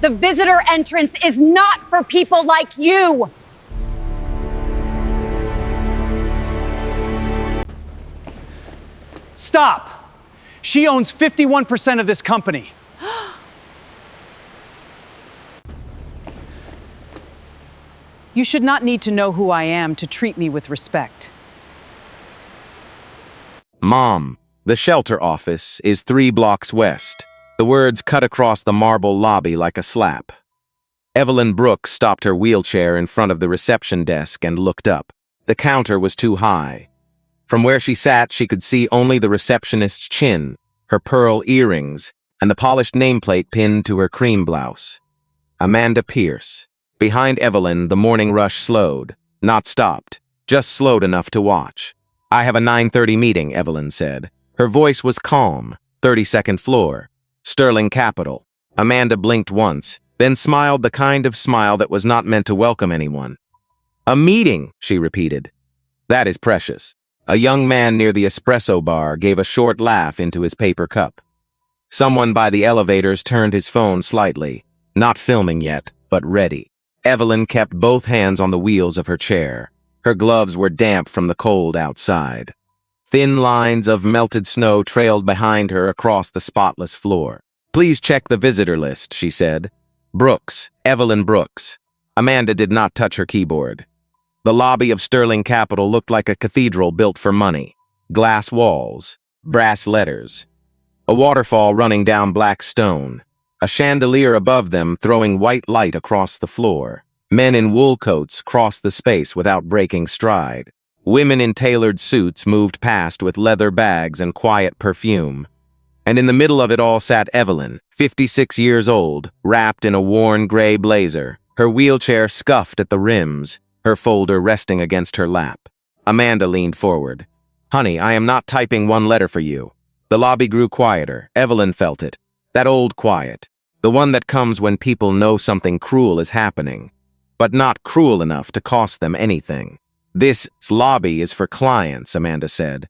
The visitor entrance is not for people like you. Stop! She owns 51% of this company. You should not need to know who I am to treat me with respect. Mom, the shelter office is 3 blocks west. The words cut across the marble lobby like a slap. Evelyn Brooks stopped her wheelchair in front of the reception desk and looked up. The counter was too high. From where she sat, she could see only the receptionist's chin, her pearl earrings, and the polished nameplate pinned to her cream blouse. Amanda Pierce. Behind Evelyn, the morning rush slowed, not stopped, just slowed enough to watch. "I have a 9:30 meeting," Evelyn said. Her voice was calm. 32nd floor. Sterling Capital. Amanda blinked once, then smiled the kind of smile that was not meant to welcome anyone. "A meeting," she repeated. "That is precious." A young man near the espresso bar gave a short laugh into his paper cup. Someone by the elevators turned his phone slightly, not filming yet, but ready. Evelyn kept both hands on the wheels of her chair. Her gloves were damp from the cold outside. Thin lines of melted snow trailed behind her across the spotless floor. "Please check the visitor list," she said. "Brooks, Evelyn Brooks." Amanda did not touch her keyboard. The lobby of Sterling Capital looked like a cathedral built for money. Glass walls, brass letters, a waterfall running down black stone, a chandelier above them throwing white light across the floor. Men in wool coats crossed the space without breaking stride. Women in tailored suits moved past with leather bags and quiet perfume. And in the middle of it all sat Evelyn, 56 years old, wrapped in a worn gray blazer, her wheelchair scuffed at the rims, her folder resting against her lap. Amanda leaned forward. "Honey, I am not typing one letter for you." The lobby grew quieter. Evelyn felt it. That old quiet. The one that comes when people know something cruel is happening, but not cruel enough to cost them anything. "This lobby is for clients," Amanda said.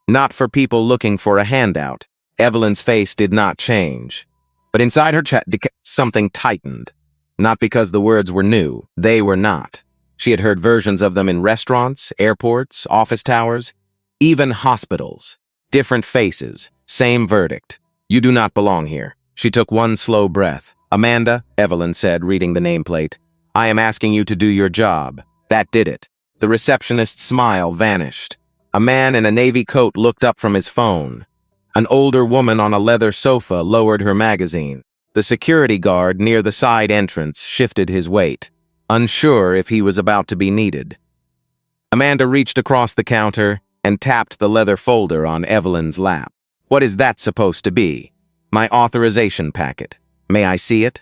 "Not for people looking for a handout." Evelyn's face did not change. But inside her chest, something tightened. Not because the words were new. They were not. She had heard versions of them in restaurants, airports, office towers, even hospitals. Different faces, same verdict. "You do not belong here." She took one slow breath. "Amanda," Evelyn said, reading the nameplate, "I am asking you to do your job." That did it. The receptionist's smile vanished. A man in a navy coat looked up from his phone. An older woman on a leather sofa lowered her magazine. The security guard near the side entrance shifted his weight, unsure if he was about to be needed. Amanda reached across the counter and tapped the leather folder on Evelyn's lap. "What is that supposed to be?" "My authorization packet. May I see it?"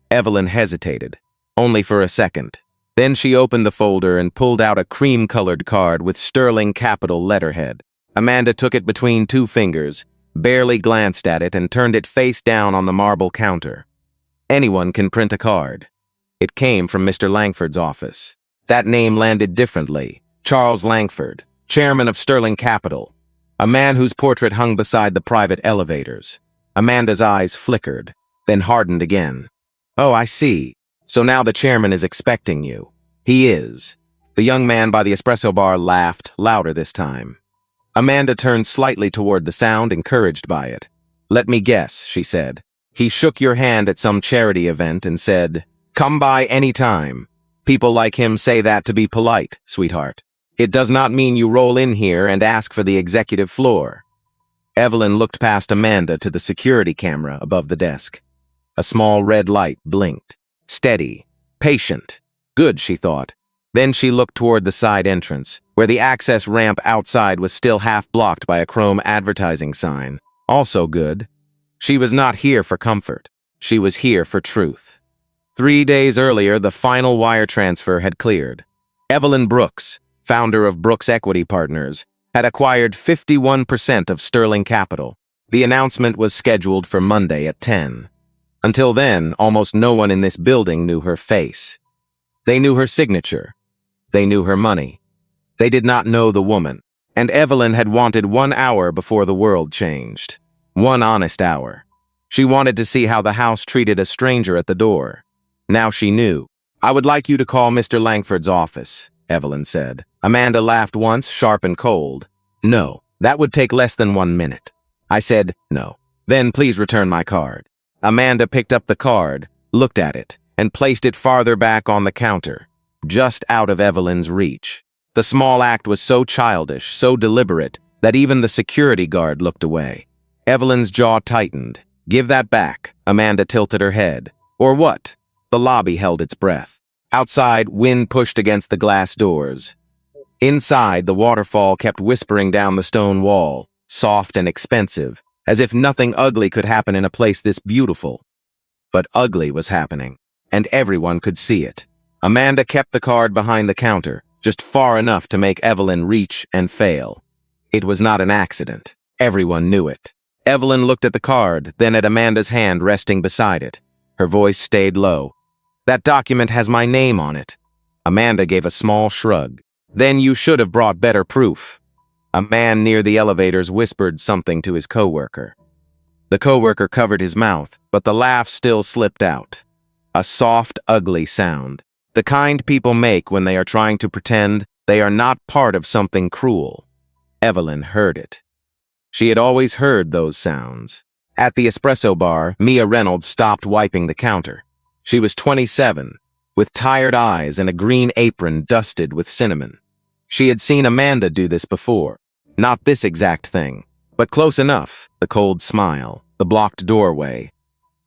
Evelyn hesitated, only for a second. Then she opened the folder and pulled out a cream-colored card with Sterling Capital letterhead. Amanda took it between 2 fingers, barely glanced at it, and turned it face down on the marble counter. Anyone can print a card. It came from Mr. Langford's office. That name landed differently. Charles Langford, chairman of Sterling Capital, a man whose portrait hung beside the private elevators. Amanda's eyes flickered, then hardened again. "Oh, I see. So now the chairman is expecting you." "He is." The young man by the espresso bar laughed, louder this time. Amanda turned slightly toward the sound, encouraged by it. "Let me guess," she said. "He shook your hand at some charity event and said, 'Come by any time.' People like him say that to be polite, sweetheart. It does not mean you roll in here and ask for the executive floor." Evelyn looked past Amanda to the security camera above the desk. A small red light blinked. Steady. Patient. Good, she thought. Then she looked toward the side entrance, where the access ramp outside was still half blocked by a chrome advertising sign. Also good. She was not here for comfort. She was here for truth. 3 days earlier, the final wire transfer had cleared. Evelyn Brooks, founder of Brooks Equity Partners, had acquired 51% of Sterling Capital. The announcement was scheduled for Monday at 10. Until then, almost no one in this building knew her face. They knew her signature. They knew her money. They did not know the woman. And Evelyn had wanted 1 hour before the world changed. 1 honest hour. She wanted to see how the house treated a stranger at the door. Now she knew. "I would like you to call Mr. Langford's office," Evelyn said. Amanda laughed once, sharp and cold. "No, that would take less than 1 minute." I said, "No." "Then please return my card." Amanda picked up the card, looked at it, and placed it farther back on the counter, just out of Evelyn's reach. The small act was so childish, so deliberate, that even the security guard looked away. Evelyn's jaw tightened. "Give that back." Amanda tilted her head. "Or what?" The lobby held its breath. Outside, wind pushed against the glass doors. Inside, the waterfall kept whispering down the stone wall, soft and expensive, as if nothing ugly could happen in a place this beautiful. But ugly was happening, and everyone could see it. Amanda kept the card behind the counter, just far enough to make Evelyn reach and fail. It was not an accident. Everyone knew it. Evelyn looked at the card, then at Amanda's hand resting beside it. Her voice stayed low. "That document has my name on it." Amanda gave a small shrug. "Then you should have brought better proof." A man near the elevators whispered something to his coworker. The coworker covered his mouth, but the laugh still slipped out. A soft, ugly sound. The kind people make when they are trying to pretend they are not part of something cruel. Evelyn heard it. She had always heard those sounds. At the espresso bar, Mia Reynolds stopped wiping the counter. She was 27, with tired eyes and a green apron dusted with cinnamon. She had seen Amanda do this before. Not this exact thing, but close enough. The cold smile, the blocked doorway,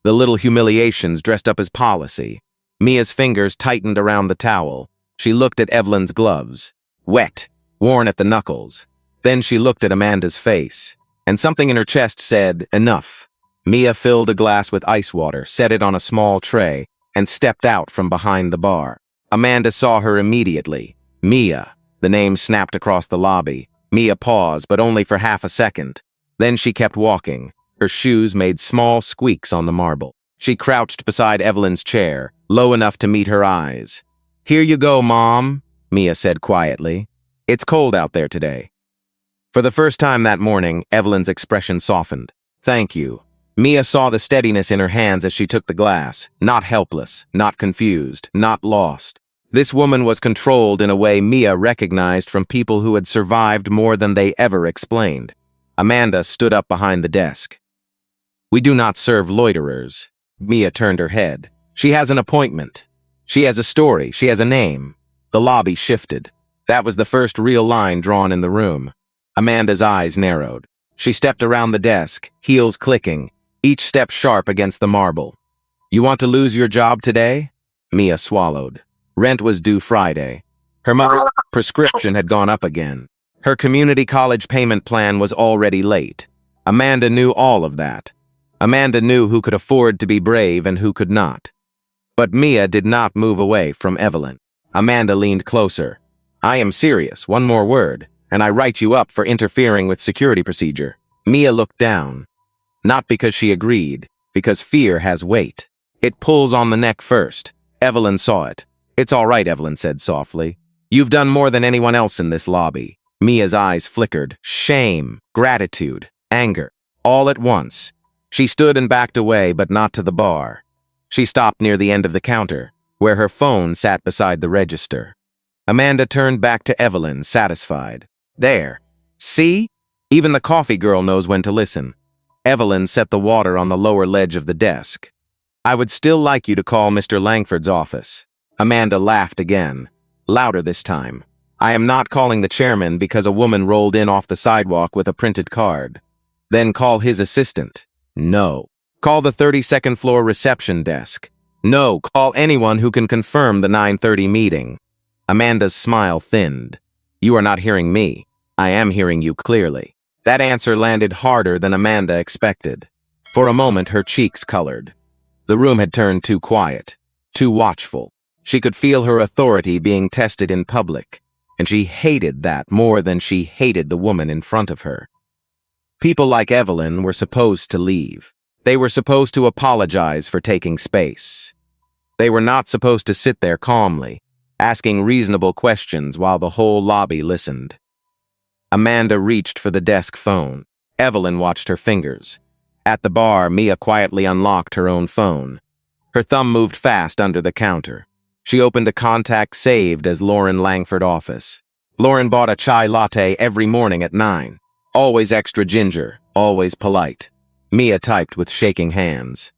the little humiliations dressed up as policy. Mia's fingers tightened around the towel. She looked at Evelyn's gloves, wet, worn at the knuckles. Then she looked at Amanda's face, and something in her chest said, "Enough." Mia filled a glass with ice water, set it on a small tray, and stepped out from behind the bar. Amanda saw her immediately. Mia. The name snapped across the lobby. Mia paused, but only for half a second. Then she kept walking. Her shoes made small squeaks on the marble. She crouched beside Evelyn's chair, low enough to meet her eyes. "Here you go, Mom," Mia said quietly. "It's cold out there today." For the first time that morning, Evelyn's expression softened. "Thank you." Mia saw the steadiness in her hands as she took the glass. Not helpless, not confused, not lost. This woman was controlled in a way Mia recognized from people who had survived more than they ever explained. Amanda stood up behind the desk. "We do not serve loiterers." Mia turned her head. "She has an appointment. She has a story. She has a name." The lobby shifted. That was the first real line drawn in the room. Amanda's eyes narrowed. She stepped around the desk, heels clicking, each step sharp against the marble. "You want to lose your job today?" Mia swallowed. Rent was due Friday. Her mother's prescription had gone up again. Her community college payment plan was already late. Amanda knew all of that. Amanda knew who could afford to be brave and who could not. But Mia did not move away from Evelyn. Amanda leaned closer. "I am serious, one more word, and I write you up for interfering with security procedure." Mia looked down. Not because she agreed, because fear has weight. It pulls on the neck first. Evelyn saw it. "It's all right," Evelyn said softly. "You've done more than anyone else in this lobby." Mia's eyes flickered. Shame, gratitude, anger, all at once. She stood and backed away, but not to the bar. She stopped near the end of the counter, where her phone sat beside the register. Amanda turned back to Evelyn, satisfied. "There. See? Even the coffee girl knows when to listen." Evelyn set the water on the lower ledge of the desk. "I would still like you to call Mr. Langford's office." Amanda laughed again, louder this time. "I am not calling the chairman because a woman rolled in off the sidewalk with a printed card." "Then call his assistant." "No." "Call the 32nd floor reception desk." "No, call anyone who can confirm the 9:30 meeting." Amanda's smile thinned. "You are not hearing me. I am hearing you clearly." That answer landed harder than Amanda expected. For a moment, her cheeks colored. The room had turned too quiet, too watchful. She could feel her authority being tested in public, and she hated that more than she hated the woman in front of her. People like Evelyn were supposed to leave. They were supposed to apologize for taking space. They were not supposed to sit there calmly, asking reasonable questions while the whole lobby listened. Amanda reached for the desk phone. Evelyn watched her fingers. At the bar, Mia quietly unlocked her own phone. Her thumb moved fast under the counter. She opened a contact saved as Lauren Langford office. Lauren bought a chai latte every morning at 9. Always extra ginger, always polite. Mia typed with shaking hands.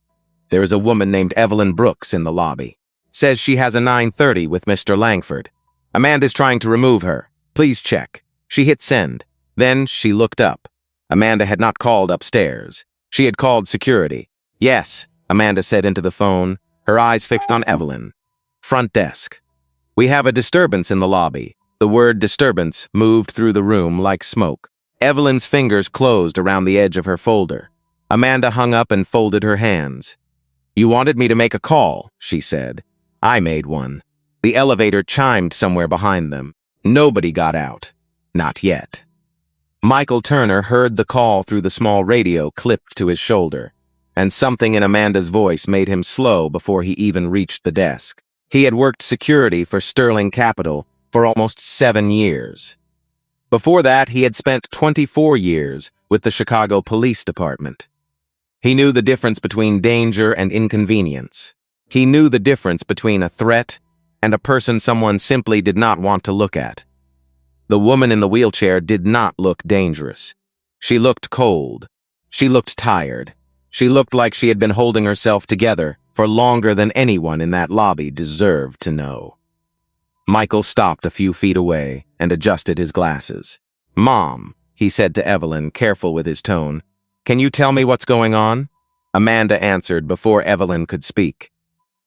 There is a woman named Evelyn Brooks in the lobby. Says she has a 9:30 with Mr. Langford. Amanda's trying to remove her. Please check. She hit send. Then she looked up. Amanda had not called upstairs. She had called security. Yes, Amanda said into the phone, her eyes fixed on Evelyn. Front desk. We have a disturbance in the lobby. The word disturbance moved through the room like smoke. Evelyn's fingers closed around the edge of her folder. Amanda hung up and folded her hands. You wanted me to make a call, she said. I made one. The elevator chimed somewhere behind them. Nobody got out. Not yet. Michael Turner heard the call through the small radio clipped to his shoulder, and something in Amanda's voice made him slow before he even reached the desk. He had worked security for Sterling Capital for almost 7 years. Before that, he had spent 24 years with the Chicago Police Department. He knew the difference between danger and inconvenience. He knew the difference between a threat and a person someone simply did not want to look at. The woman in the wheelchair did not look dangerous. She looked cold. She looked tired. She looked like she had been holding herself together for longer than anyone in that lobby deserved to know. Michael stopped a few feet away and adjusted his glasses. Mom, he said to Evelyn, careful with his tone, can you tell me what's going on? Amanda answered before Evelyn could speak.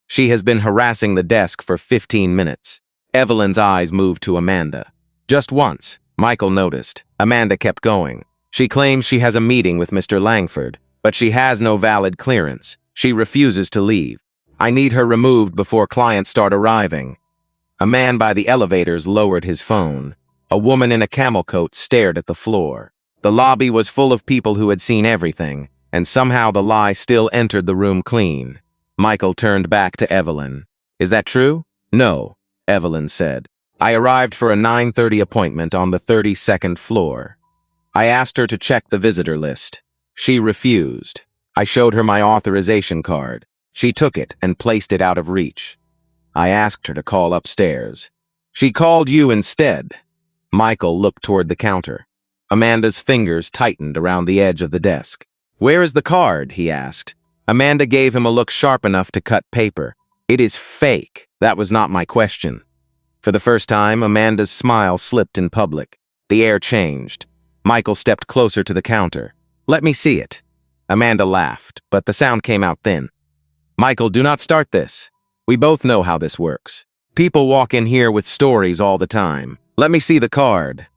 She has been harassing the desk for 15 minutes. Evelyn's eyes moved to Amanda. Just once, Michael noticed. Amanda kept going. She claims she has a meeting with Mr. Langford, but she has no valid clearance. She refuses to leave. I need her removed before clients start arriving. A man by the elevators lowered his phone. A woman in a camel coat stared at the floor. The lobby was full of people who had seen everything, and somehow the lie still entered the room clean. Michael turned back to Evelyn. Is that true? No, Evelyn said. I arrived for a 9:30 appointment on the 32nd floor. I asked her to check the visitor list. She refused. I showed her my authorization card. She took it and placed it out of reach. I asked her to call upstairs. She called you instead. Michael looked toward the counter. Amanda's fingers tightened around the edge of the desk. Where is the card? He asked. Amanda gave him a look sharp enough to cut paper. It is fake. That was not my question. For the first time, Amanda's smile slipped in public. The air changed. Michael stepped closer to the counter. Let me see it. Amanda laughed, but the sound came out thin. Michael, do not start this. We both know how this works. People walk in here with stories all the time. Let me see the card.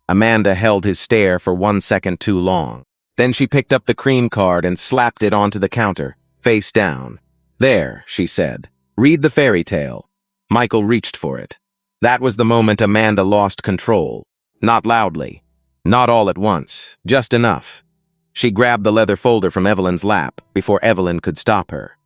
Amanda held his stare for 1 second too long. Then she picked up the cream card and slapped it onto the counter, face down. There, she said. Read the fairy tale. Michael reached for it. That was the moment Amanda lost control. Not loudly. Not all at once. Just enough. She grabbed the leather folder from Evelyn's lap before Evelyn could stop her.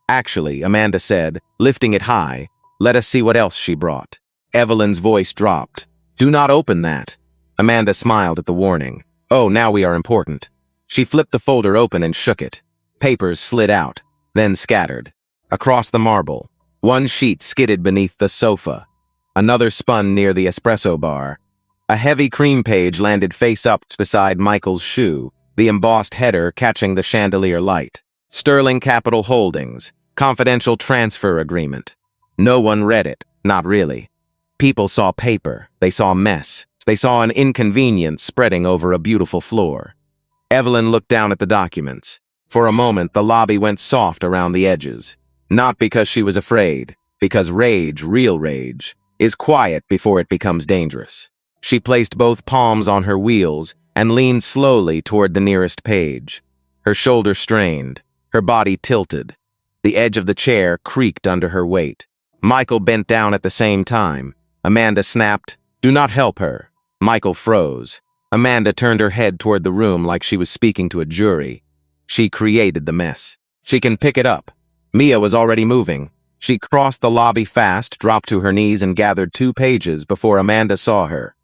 Actually, Amanda said, lifting it high, let us see what else she brought. Evelyn's voice dropped. Do not open that. Amanda smiled at the warning. Oh, now we are important. She flipped the folder open and shook it. Papers slid out, then scattered. Across the marble, one sheet skidded beneath the sofa. Another spun near the espresso bar. A heavy cream page landed face up beside Michael's shoe, the embossed header catching the chandelier light. Sterling Capital Holdings, confidential transfer agreement. No one read it, not really. People saw paper, they saw mess, they saw an inconvenience spreading over a beautiful floor. Evelyn looked down at the documents. For a moment, the lobby went soft around the edges. Not because she was afraid, because rage, real rage, is quiet before it becomes dangerous. She placed both palms on her wheels and leaned slowly toward the nearest page. Her shoulder strained, her body tilted. The edge of the chair creaked under her weight. Michael bent down at the same time. Amanda snapped, "Do not help her." Michael froze. Amanda turned her head toward the room like she was speaking to a jury. She created the mess. She can pick it up. Mia was already moving. She crossed the lobby fast, dropped to her knees, and gathered 2 pages before Amanda saw her.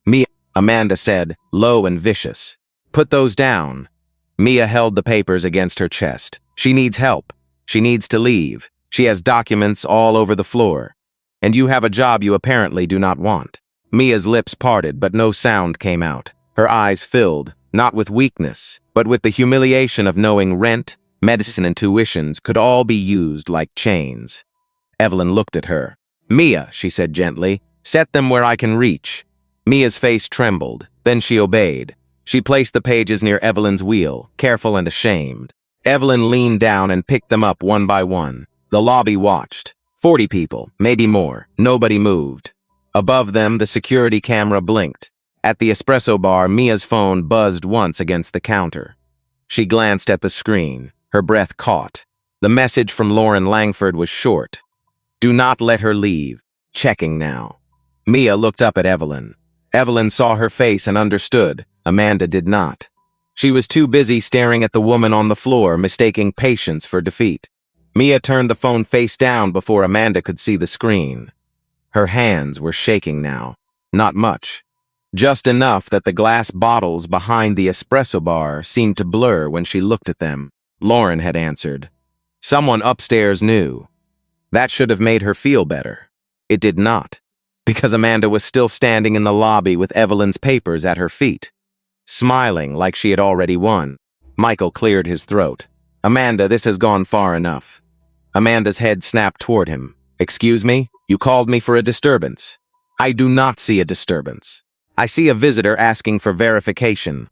Mia, Amanda said, low and vicious. Put those down. Mia held the papers against her chest. She needs help. She needs to leave. She has documents all over the floor. And you have a job you apparently do not want. Mia's lips parted, but no sound came out. Her eyes filled, not with weakness, but with the humiliation of knowing rent, medicine, and tuitions could all be used like chains. Evelyn looked at her. "Mia," she said gently, "set them where I can reach." Mia's face trembled. Then she obeyed. She placed the pages near Evelyn's wheel, careful and ashamed. Evelyn leaned down and picked them up one by one. The lobby watched. 40 people, maybe more. Nobody moved. Above them, the security camera blinked. At the espresso bar, Mia's phone buzzed once against the counter. She glanced at the screen. Her breath caught. The message from Lauren Langford was short. "Do not let her leave. Checking now." Mia looked up at Evelyn. Evelyn saw her face and understood. Amanda did not. She was too busy staring at the woman on the floor, mistaking patience for defeat. Mia turned the phone face down before Amanda could see the screen. Her hands were shaking now. Not much. Just enough that the glass bottles behind the espresso bar seemed to blur when she looked at them. Lauren had answered. Someone upstairs knew. That should have made her feel better. It did not, because Amanda was still standing in the lobby with Evelyn's papers at her feet, smiling like she had already won. Michael cleared his throat. "Amanda, this has gone far enough." Amanda's head snapped toward him. "Excuse me? You called me for a disturbance." "I do not see a disturbance. I see a visitor asking for verification."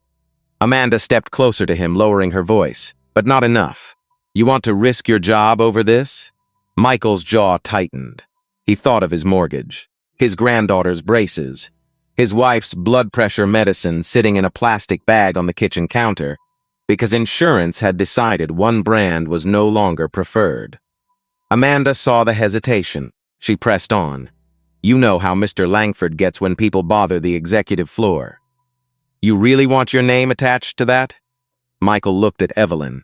Amanda stepped closer to him, lowering her voice. "But not enough. You want to risk your job over this?" Michael's jaw tightened. He thought of his mortgage, his granddaughter's braces, his wife's blood pressure medicine sitting in a plastic bag on the kitchen counter, because insurance had decided one brand was no longer preferred. Amanda saw the hesitation. She pressed on. "You know how Mr. Langford gets when people bother the executive floor. You really want your name attached to that?" Michael looked at Evelyn.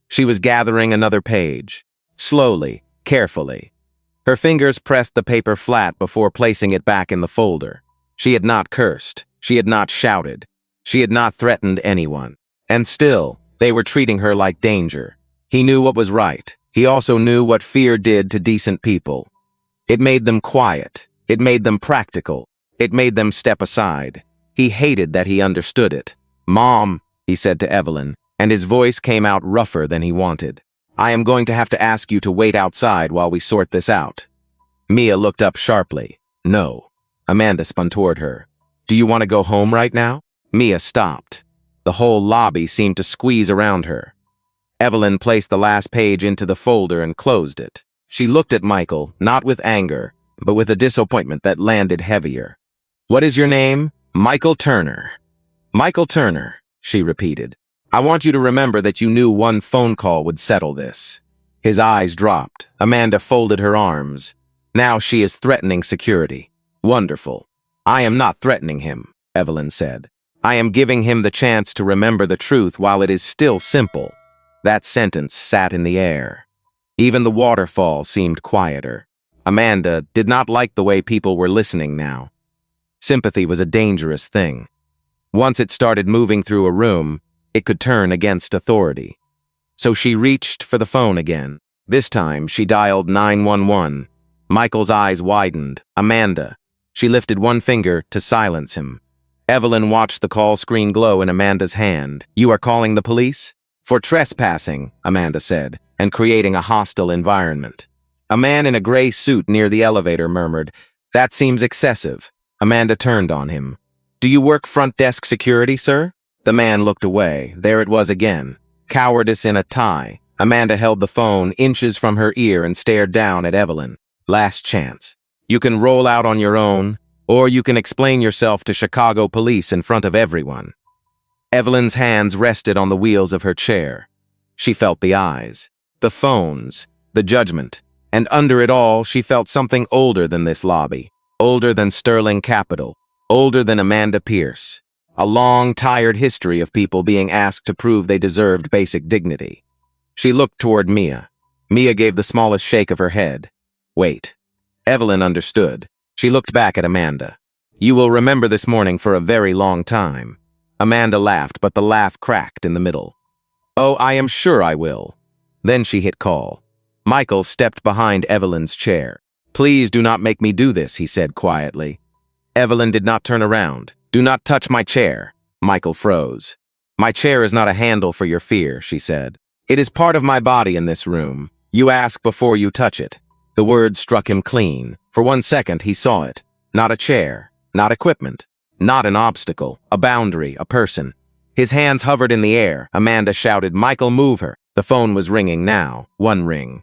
She was gathering another page. Slowly, carefully. Her fingers pressed the paper flat before placing it back in the folder. She had not cursed. She had not shouted. She had not threatened anyone. And still, they were treating her like danger. He knew what was right. He also knew what fear did to decent people. It made them quiet. It made them practical. It made them step aside. He hated that he understood it. "Mom," he said to Evelyn, and his voice came out rougher than he wanted. "I am going to have to ask you to wait outside while we sort this out." Mia looked up sharply. "No." Amanda spun toward her. "Do you want to go home right now?" Mia stopped. The whole lobby seemed to squeeze around her. Evelyn placed the last page into the folder and closed it. She looked at Michael, not with anger, but with a disappointment that landed heavier. "What is your name?" "Michael Turner." "Michael Turner," she repeated. "I want you to remember that you knew one phone call would settle this." His eyes dropped. Amanda folded her arms. "Now she is threatening security. Wonderful." "I am not threatening him," Evelyn said. "I am giving him the chance to remember the truth while it is still simple." That sentence sat in the air. Even the waterfall seemed quieter. Amanda did not like the way people were listening now. Sympathy was a dangerous thing. Once it started moving through a room, it could turn against authority. So she reached for the phone again. This time, she dialed 911. Michael's eyes widened. "Amanda." She lifted one finger to silence him. Evelyn watched the call screen glow in Amanda's hand. "You are calling the police?" "For trespassing," Amanda said, "and creating a hostile environment." A man in a gray suit near the elevator murmured, "That seems excessive." Amanda turned on him. "Do you work front desk security, sir?" The man looked away. There it was again. Cowardice in a tie. Amanda held the phone inches from her ear and stared down at Evelyn. "Last chance. You can roll out on your own, or you can explain yourself to Chicago police in front of everyone." Evelyn's hands rested on the wheels of her chair. She felt the eyes, the phones, the judgment, and under it all, she felt something older than this lobby, older than Sterling Capital, older than Amanda Pierce. A long, tired history of people being asked to prove they deserved basic dignity. She looked toward Mia. Mia gave the smallest shake of her head. "Wait." Evelyn understood. She looked back at Amanda. "You will remember this morning for a very long time." Amanda laughed, but the laugh cracked in the middle. Oh, I am sure I will. Then she hit call. Michael stepped behind Evelyn's chair. Please do not make me do this, he said quietly. Evelyn did not turn around. Do not touch my chair. Michael froze. My chair is not a handle for your fear, she said. It is part of my body in this room. You ask before you touch it. The words struck him clean. For 1 second, he saw it. Not a chair, not equipment, not an obstacle, a boundary, a person. His hands hovered in the air. Amanda shouted, Michael, move her. The phone was ringing now. 1 ring.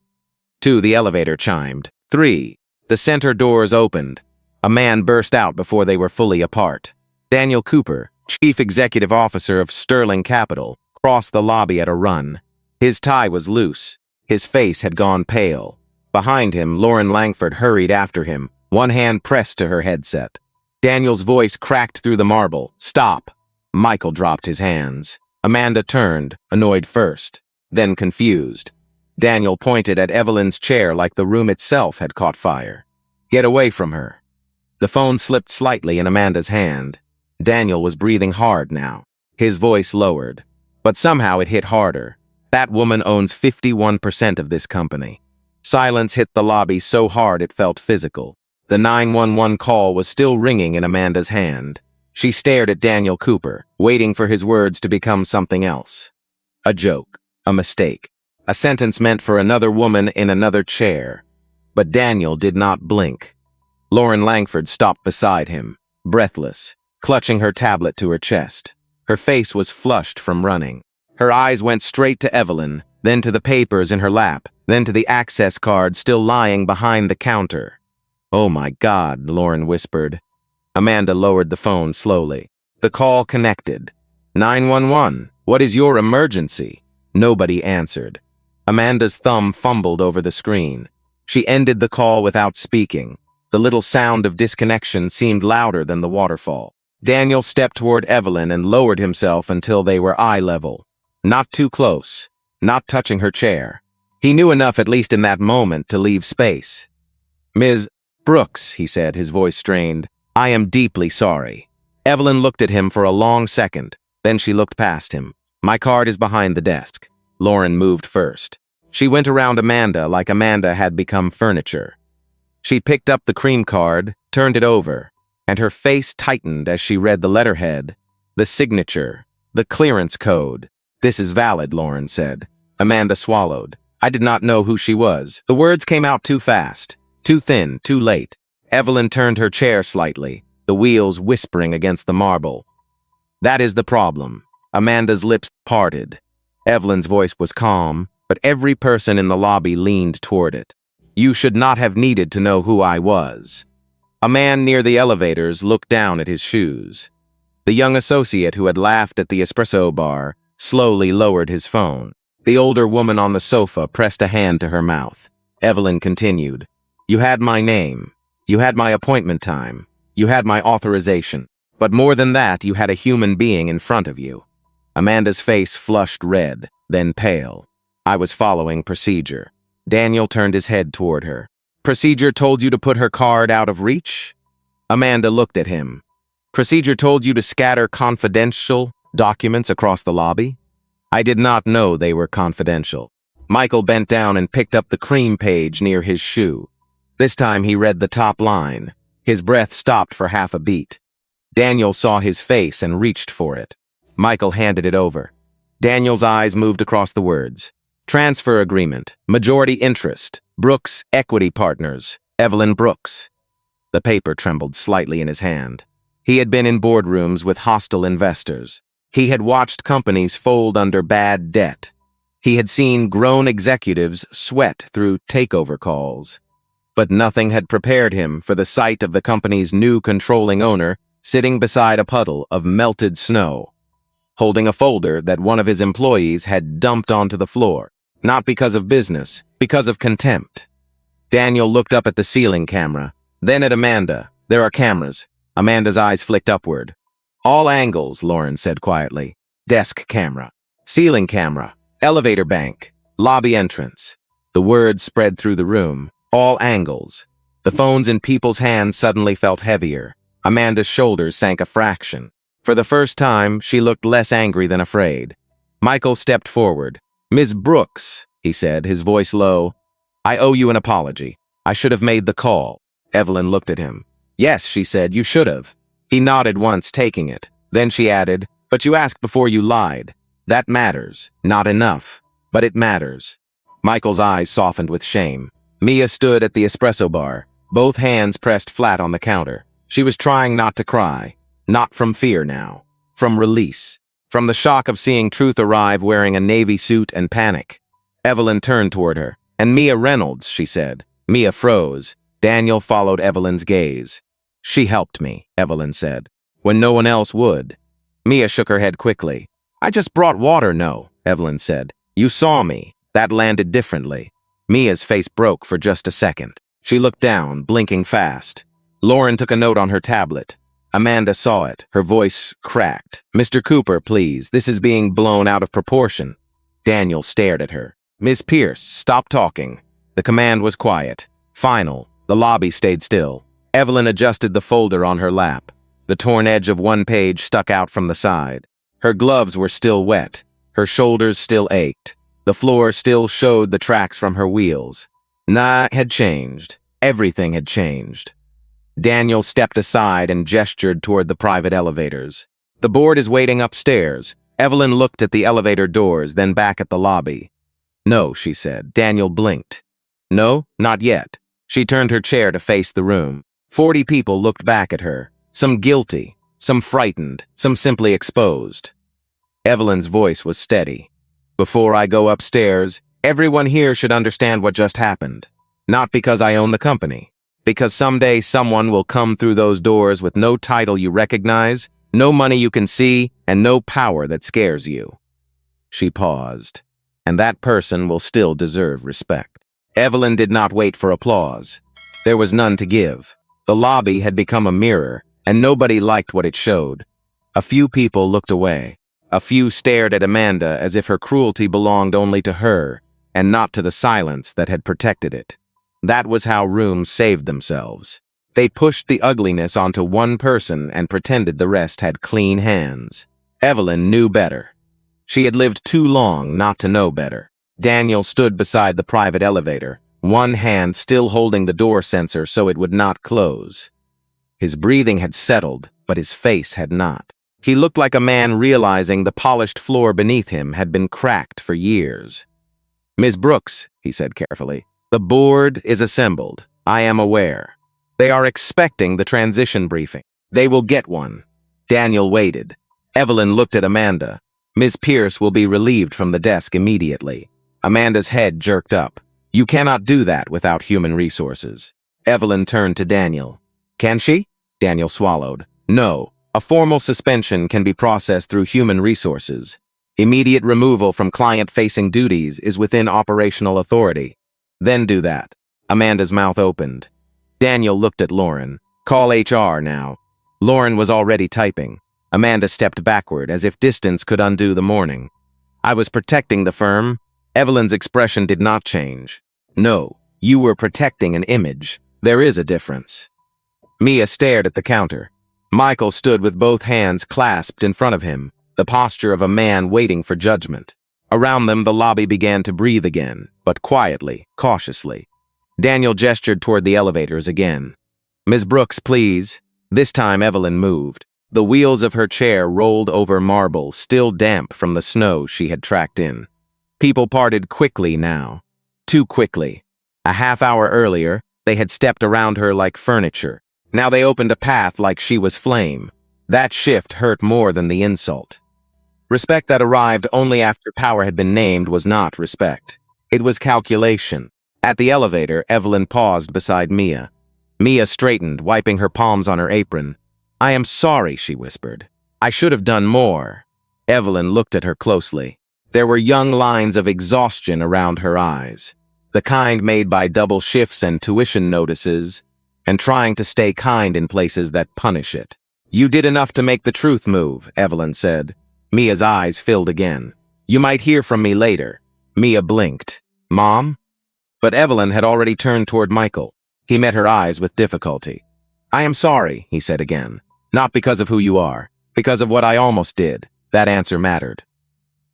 2, the elevator chimed. 3, the center doors opened. A man burst out before they were fully apart. Daniel Cooper, Chief Executive Officer of Sterling Capital, crossed the lobby at a run. His tie was loose. His face had gone pale. Behind him, Lauren Langford hurried after him, one hand pressed to her headset. Daniel's voice cracked through the marble. Stop! Michael dropped his hands. Amanda turned, annoyed first, then confused. Daniel pointed at Evelyn's chair like the room itself had caught fire. Get away from her. The phone slipped slightly in Amanda's hand. Daniel was breathing hard now. His voice lowered. But somehow it hit harder. That woman owns 51% of this company. Silence hit the lobby so hard it felt physical. The 911 call was still ringing in Amanda's hand. She stared at Daniel Cooper, waiting for his words to become something else. A joke, a mistake, a sentence meant for another woman in another chair. But Daniel did not blink. Lauren Langford stopped beside him, breathless, clutching her tablet to her chest. Her face was flushed from running. Her eyes went straight to Evelyn, then to the papers in her lap, then to the access card still lying behind the counter. Oh my God, Lauren whispered. Amanda lowered the phone slowly. The call connected. 911, what is your emergency? Nobody answered. Amanda's thumb fumbled over the screen. She ended the call without speaking. The little sound of disconnection seemed louder than the waterfall. Daniel stepped toward Evelyn and lowered himself until they were eye level. Not too close, not touching her chair. He knew enough, at least in that moment, to leave space. Ms. Brooks, he said, his voice strained, I am deeply sorry. Evelyn looked at him for a long second. Then she looked past him. My card is behind the desk. Lauren moved first. She went around Amanda like Amanda had become furniture. She picked up the cream card, turned it over, and her face tightened as she read the letterhead, the signature, the clearance code. This is valid, Lauren said. Amanda swallowed. I did not know who she was. The words came out too fast, too thin, too late. Evelyn turned her chair slightly, the wheels whispering against the marble. That is the problem. Amanda's lips parted. Evelyn's voice was calm, but every person in the lobby leaned toward it. You should not have needed to know who I was. A man near the elevators looked down at his shoes. The young associate who had laughed at the espresso bar slowly lowered his phone. The older woman on the sofa pressed a hand to her mouth. Evelyn continued. You had my name. You had my appointment time. You had my authorization. But more than that, you had a human being in front of you. Amanda's face flushed red, then pale. I was following procedure. Daniel turned his head toward her. Procedure told you to put her card out of reach? Amanda looked at him. Procedure told you to scatter confidential documents across the lobby? I did not know they were confidential. Michael bent down and picked up the cream page near his shoe. This time he read the top line. His breath stopped for half a beat. Daniel saw his face and reached for it. Michael handed it over. Daniel's eyes moved across the words. Transfer agreement, majority interest, Brooks Equity Partners, Evelyn Brooks. The paper trembled slightly in his hand. He had been in boardrooms with hostile investors. He had watched companies fold under bad debt. He had seen grown executives sweat through takeover calls. But nothing had prepared him for the sight of the company's new controlling owner sitting beside a puddle of melted snow, holding a folder that one of his employees had dumped onto the floor, not because of business, because of contempt. Daniel looked up at the ceiling camera, then at Amanda. There are cameras. Amanda's eyes flicked upward. All angles, Lauren said quietly. Desk camera, ceiling camera, elevator bank, lobby entrance. The words spread through the room. All angles. The phones in people's hands suddenly felt heavier. Amanda's shoulders sank a fraction. For the first time, she looked less angry than afraid. Michael stepped forward. "Ms. Brooks," he said, his voice low, "I owe you an apology. I should have made the call." Evelyn looked at him. "Yes," she said, "you should have." He nodded once, taking it. Then she added, "But you asked before you lied. That matters. Not enough. But it matters." Michael's eyes softened with shame. Mia stood at the espresso bar, both hands pressed flat on the counter. She was trying not to cry. Not from fear now. From release. From the shock of seeing Truth arrive wearing a navy suit and panic. Evelyn turned toward her. "And Mia Reynolds," she said. Mia froze. Daniel followed Evelyn's gaze. "She helped me," Evelyn said, "when no one else would." Mia shook her head quickly. "I just brought water, no," Evelyn said. "You saw me. That landed differently." Mia's face broke for just a second. She looked down, blinking fast. Lauren took a note on her tablet. Amanda saw it. Her voice cracked. "Mr. Cooper, please. This is being blown out of proportion." Daniel stared at her. "Miss Pierce, stop talking." The command was quiet. Final. The lobby stayed still. Evelyn adjusted the folder on her lap. The torn edge of one page stuck out from the side. Her gloves were still wet. Her shoulders still ached. The floor still showed the tracks from her wheels. Nah, had changed. Everything had changed. Daniel stepped aside and gestured toward the private elevators. "The board is waiting upstairs." Evelyn looked at the elevator doors, then back at the lobby. "No," she said. Daniel blinked. "No, not yet." She turned her chair to face the room. 40 people looked back at her. Some guilty, some frightened, some simply exposed. Evelyn's voice was steady. "Before I go upstairs, everyone here should understand what just happened. Not because I own the company. Because someday someone will come through those doors with no title you recognize, no money you can see, and no power that scares you." She paused. "And that person will still deserve respect." Evelyn did not wait for applause. There was none to give. The lobby had become a mirror, and nobody liked what it showed. A few people looked away. A few stared at Amanda as if her cruelty belonged only to her, and not to the silence that had protected it. That was how rooms saved themselves. They pushed the ugliness onto one person and pretended the rest had clean hands. Evelyn knew better. She had lived too long not to know better. Daniel stood beside the private elevator, one hand still holding the door sensor so it would not close. His breathing had settled, but his face had not. He looked like a man realizing the polished floor beneath him had been cracked for years. "Ms. Brooks," he said carefully, "the board is assembled. I am aware. They are expecting the transition briefing. They will get one." Daniel waited. Evelyn looked at Amanda. "Ms. Pierce will be relieved from the desk immediately." Amanda's head jerked up. "You cannot do that without human resources." Evelyn turned to Daniel. "Can she?" Daniel swallowed. "No. A formal suspension can be processed through human resources. Immediate removal from client-facing duties is within operational authority. Then do that." Amanda's mouth opened. Daniel looked at Lauren. "Call HR now." Lauren was already typing. Amanda stepped backward as if distance could undo the morning. "I was protecting the firm." Evelyn's expression did not change. "No, you were protecting an image. There is a difference." Mia stared at the counter. Michael stood with both hands clasped in front of him, the posture of a man waiting for judgment. Around them, the lobby began to breathe again, but quietly, cautiously. Daniel gestured toward the elevators again. "Ms. Brooks, please." This time Evelyn moved. The wheels of her chair rolled over marble, still damp from the snow she had tracked in. People parted quickly now. Too quickly. A half hour earlier, they had stepped around her like furniture. Now they opened a path like she was flame. That shift hurt more than the insult. Respect that arrived only after power had been named was not respect. It was calculation. At the elevator, Evelyn paused beside Mia. Mia straightened, wiping her palms on her apron. "I am sorry," she whispered. "I should have done more." Evelyn looked at her closely. There were young lines of exhaustion around her eyes, the kind made by double shifts and tuition notices, and trying to stay kind in places that punish it. "You did enough to make the truth move," Evelyn said. Mia's eyes filled again. "You might hear from me later." Mia blinked. "Mom?" But Evelyn had already turned toward Michael. He met her eyes with difficulty. "I am sorry," he said again. "Not because of who you are. Because of what I almost did." That answer mattered.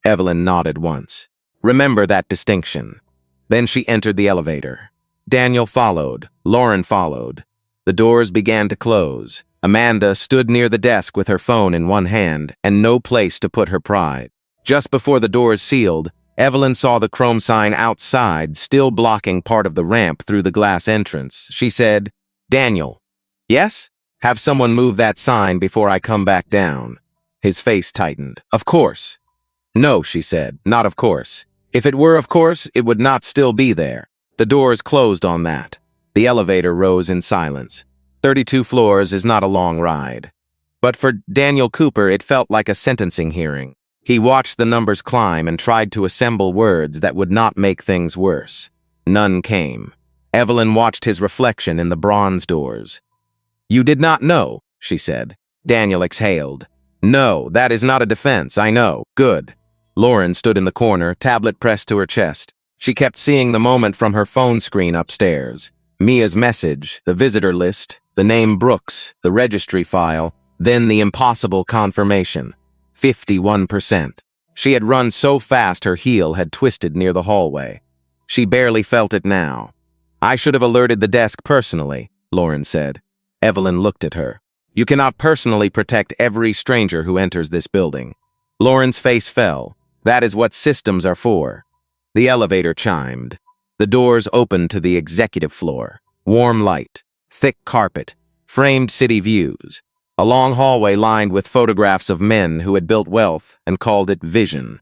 Evelyn nodded once. Remember that distinction. Then she entered the elevator. Daniel followed. Lauren followed. The doors began to close. Amanda stood near the desk with her phone in one hand and no place to put her pride. Just before the doors sealed, Evelyn saw the chrome sign outside, still blocking part of the ramp through the glass entrance. She said, "Daniel." "Yes? Have someone move that sign before I come back down." His face tightened. "Of course." "No," she said, "not of course. If it were of course, it would not still be there." The doors closed on that. The elevator rose in silence. 32 floors is not a long ride. But for Daniel Cooper, it felt like a sentencing hearing. He watched the numbers climb and tried to assemble words that would not make things worse. None came. Evelyn watched his reflection in the bronze doors. "You did not know," she said. Daniel exhaled. "No, that is not a defense, I know. Good." Lauren stood in the corner, tablet pressed to her chest. She kept seeing the moment from her phone screen upstairs. Mia's message, the visitor list, the name Brooks, the registry file, then the impossible confirmation. 51%. She had run so fast her heel had twisted near the hallway. She barely felt it now. "I should have alerted the desk personally," Lauren said. Evelyn looked at her. "You cannot personally protect every stranger who enters this building." Lauren's face fell. "That is what systems are for." The elevator chimed. The doors opened to the executive floor. Warm light, thick carpet, framed city views. A long hallway lined with photographs of men who had built wealth and called it vision.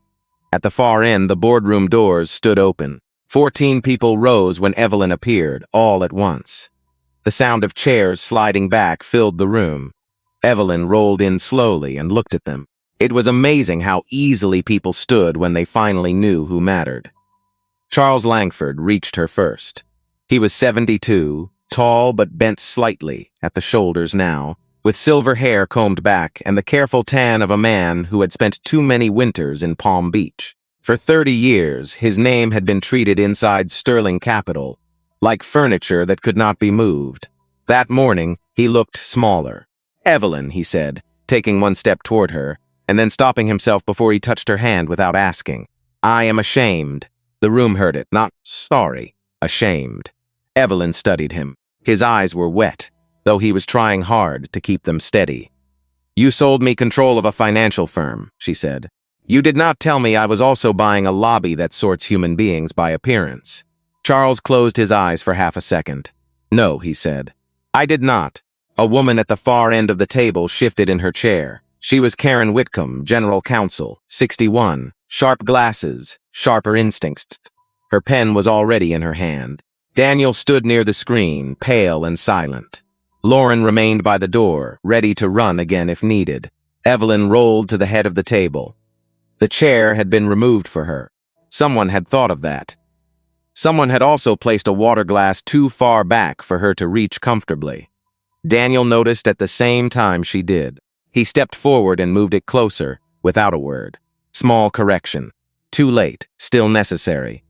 At the far end, the boardroom doors stood open. 14 people rose when Evelyn appeared, all at once. The sound of chairs sliding back filled the room. Evelyn rolled in slowly and looked at them. It was amazing how easily people stood when they finally knew who mattered. Charles Langford reached her first. He was 72, tall but bent slightly at the shoulders now, with silver hair combed back and the careful tan of a man who had spent too many winters in Palm Beach. For 30 years, his name had been treated inside sterling capital, like furniture that could not be moved. That morning, he looked smaller. "Evelyn," he said, taking one step toward her, and then stopping himself before he touched her hand without asking. "I am ashamed." The room heard it, not sorry, ashamed. Evelyn studied him. His eyes were wet, though he was trying hard to keep them steady. "You sold me control of a financial firm," she said. "You did not tell me I was also buying a lobby that sorts human beings by appearance." Charles closed his eyes for half a second. "No," he said. "I did not." A woman at the far end of the table shifted in her chair. She was Karen Whitcomb, general counsel, 61, sharp glasses, sharper instincts. Her pen was already in her hand. Daniel stood near the screen, pale and silent. Lauren remained by the door, ready to run again if needed. Evelyn rolled to the head of the table. The chair had been removed for her. Someone had thought of that. Someone had also placed a water glass too far back for her to reach comfortably. Daniel noticed at the same time she did. He stepped forward and moved it closer, without a word. Small correction. Too late, still necessary.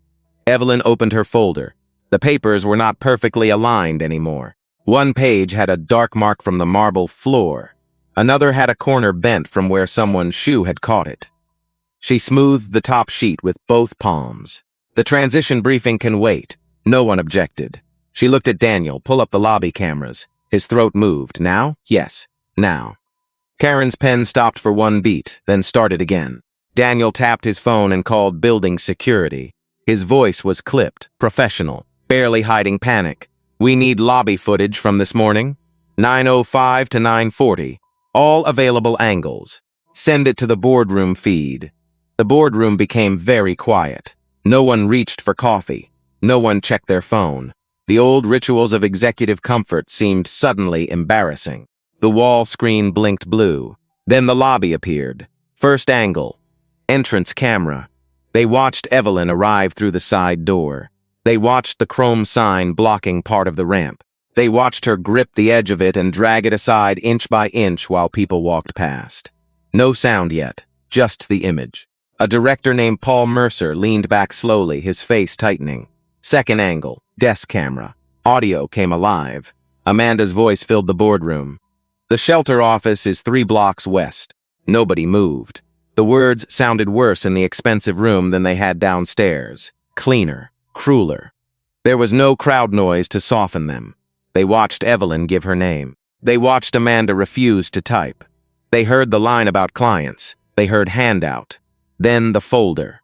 Evelyn opened her folder. The papers were not perfectly aligned anymore. One page had a dark mark from the marble floor. Another had a corner bent from where someone's shoe had caught it. She smoothed the top sheet with both palms. "The transition briefing can wait." No one objected. She looked at Daniel, pull up the lobby cameras. His throat moved. "Now?" "Yes, now." Karen's pen stopped for one beat, then started again. Daniel tapped his phone and called building security. His voice was clipped, professional, barely hiding panic. "We need lobby footage from this morning. 9:05 to 9:40. All available angles. Send it to the boardroom feed." The boardroom became very quiet. No one reached for coffee. No one checked their phone. The old rituals of executive comfort seemed suddenly embarrassing. The wall screen blinked blue. Then the lobby appeared. First angle. Entrance camera. They watched Evelyn arrive through the side door. They watched the chrome sign blocking part of the ramp. They watched her grip the edge of it and drag it aside inch by inch while people walked past. No sound yet, just the image. A director named Paul Mercer leaned back slowly, his face tightening. Second angle, desk camera. Audio came alive. Amanda's voice filled the boardroom. "The shelter office is 3 blocks west." Nobody moved. The words sounded worse in the expensive room than they had downstairs. Cleaner, crueler. There was no crowd noise to soften them. They watched Evelyn give her name. They watched Amanda refuse to type. They heard the line about clients. They heard handout. Then the folder.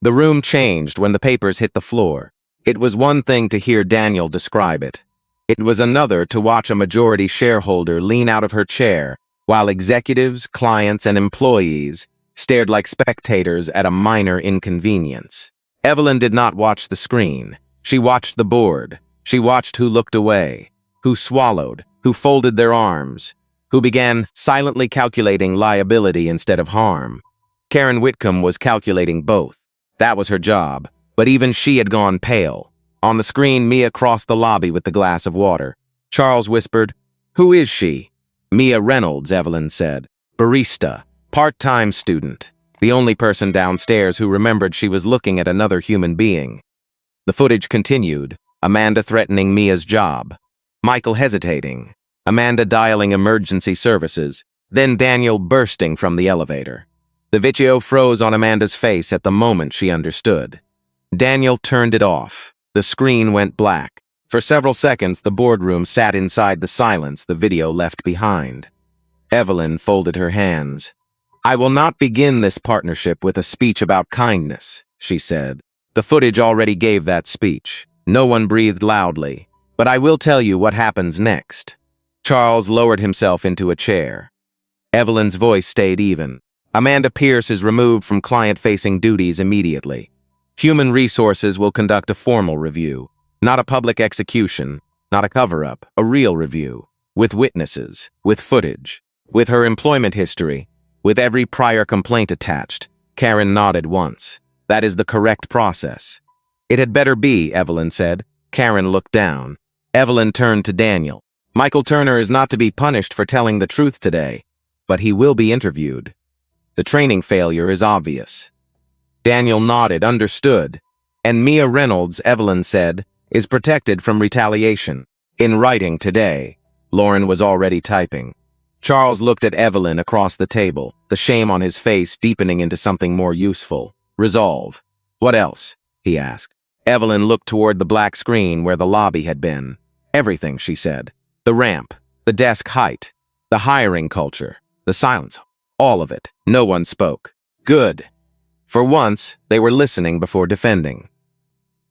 The room changed when the papers hit the floor. It was one thing to hear Daniel describe it. It was another to watch a majority shareholder lean out of her chair while executives, clients, and employees stared like spectators at a minor inconvenience. Evelyn did not watch the screen. She watched the board. She watched who looked away, who swallowed, who folded their arms, who began silently calculating liability instead of harm. Karen Whitcomb was calculating both. That was her job, but even she had gone pale. On the screen, Mia crossed the lobby with the glass of water. Charles whispered, "Who is she?" "Mia Reynolds," Evelyn said. "Barista. Part-time student." The only person downstairs who remembered she was looking at another human being. The footage continued. Amanda threatening Mia's job. Michael hesitating. Amanda dialing emergency services. Then Daniel bursting from the elevator. The video froze on Amanda's face at the moment she understood. Daniel turned it off. The screen went black. For several seconds, the boardroom sat inside the silence the video left behind. Evelyn folded her hands. "I will not begin this partnership with a speech about kindness," she said. The footage already gave that speech. No one breathed loudly. "But I will tell you what happens next." Charles lowered himself into a chair. Evelyn's voice stayed even. "Amanda Pierce is removed from client-facing duties immediately. Human Resources will conduct a formal review. Not a public execution, not a cover-up, a real review. With witnesses, with footage, with her employment history, with every prior complaint attached." Karen nodded once. "That is the correct process." "It had better be," Evelyn said. Karen looked down. Evelyn turned to Daniel. "Michael Turner is not to be punished for telling the truth today, but he will be interviewed. The training failure is obvious." Daniel nodded, understood. "And Mia Reynolds," Evelyn said, "is protected from retaliation. In writing today." Lauren was already typing. Charles looked at Evelyn across the table, the shame on his face deepening into something more useful. "Resolve." "What else?" he asked. Evelyn looked toward the black screen where the lobby had been. "Everything," she said. "The ramp, the desk height, the hiring culture, the silence, all of it." No one spoke. Good. For once, they were listening before defending.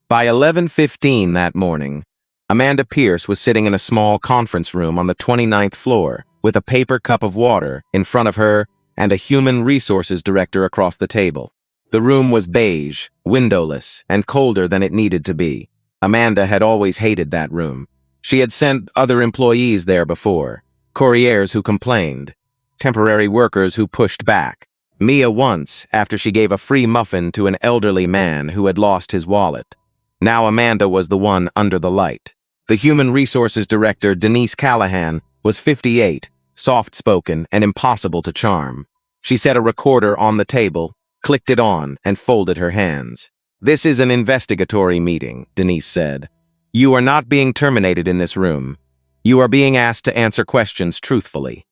By 11:15 that morning, Amanda Pierce was sitting in a small conference room on the 29th floor with a paper cup of water in front of her and a human resources director across the table. The room was beige, windowless, and colder than it needed to be. Amanda had always hated that room. She had sent other employees there before, couriers who complained, temporary workers who pushed back. Mia once, after she gave a free muffin to an elderly man who had lost his wallet. Now Amanda was the one under the light. The human resources director, Denise Callahan, was 58, soft-spoken and impossible to charm. She set a recorder on the table, clicked it on, and folded her hands. "This is an investigatory meeting," Denise said. "You are not being terminated in this room. You are being asked to answer questions truthfully."